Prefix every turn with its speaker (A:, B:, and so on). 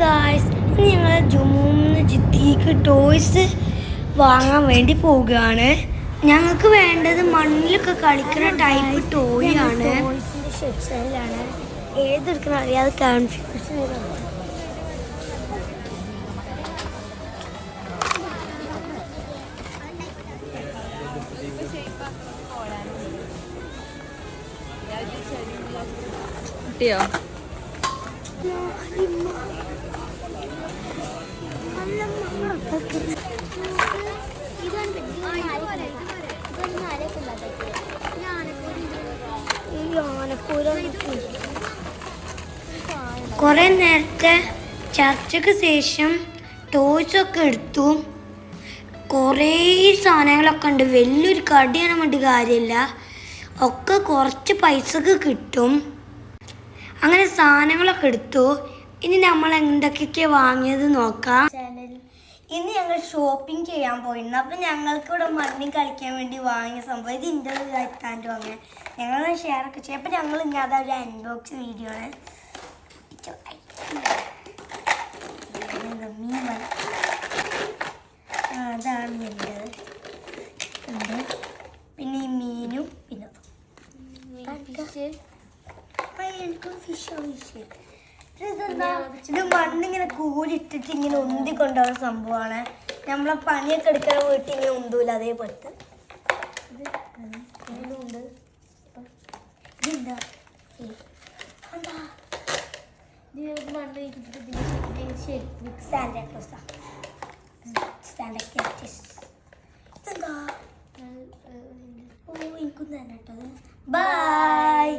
A: Guys, ഇന്ന് ഞങ്ങൾ ജുമൂന്ന് ജിത്തിക്ക് toys വാങ്ങാൻ വേണ്ടി പോവുകയാണ്. ഞങ്ങൾക്ക് വേണ്ടത് മണ്ണിലൊക്കെ കളിക്കുന്ന ടൈപ്പ് ടോയ് ആണ്. സെക്ഷനിലാണ് ഏതെടുക്കണം അറിയാതെ കൺഫ്യൂഷൻ.
B: കിട്ടിയോ?
A: കുറെ നേരത്തെ ചർച്ചയ്ക്ക് ശേഷം ടോയ്സ് ഒക്കെ എടുത്തു. കുറേ സാധനങ്ങളൊക്കെ ഉണ്ട്. വലിയൊരു കടിയാണ് വേണ്ടി കാര്യമില്ല, ഒക്കെ കുറച്ച് പൈസക്ക് കിട്ടും. അങ്ങനെ സാധനങ്ങളൊക്കെ എടുത്തു. ഇനി നമ്മൾ എന്തൊക്കെയൊക്കെ വാങ്ങിയത് നോക്കാം. ഇന്ന് ഞങ്ങൾ ഷോപ്പിംഗ് ചെയ്യാൻ പോയിരുന്നു. അപ്പം ഞങ്ങൾക്ക് ഇവിടെ മണ്ണിൽ കളിക്കാൻ വേണ്ടി വാങ്ങിയ സംഭവം ഇത് ഇന്റർവ്യൂ എത്താണ്ട് വാങ്ങിയ ഞങ്ങൾ ഷെയർ ഒക്കെ ചെയ്യും. അപ്പം ഞങ്ങൾ ഇനി അതൊരു അൺബോക്സ് വീഡിയോ ആണ്. അതാണ് വേണ്ടത്. പിന്നെ ഈ മീനും പിന്നെ എനിക്കും ഫിഷ്. ഇത് മണ്ണിങ്ങനെ കൂരിട്ടിട്ട് ഇങ്ങനെ ഉന്തി കൊണ്ടുപോകുന്ന സംഭവമാണ്. നമ്മളെ പണിയൊക്കെ എടുക്കാൻ വീട്ടിൽ ഇങ്ങനെ ഉന്തൂല അതേപോലത്തെ ഉണ്ട്. ഇതെന്താ ഓ എനിക്കൊന്നും തന്നെ കേട്ടത്. ബൈ.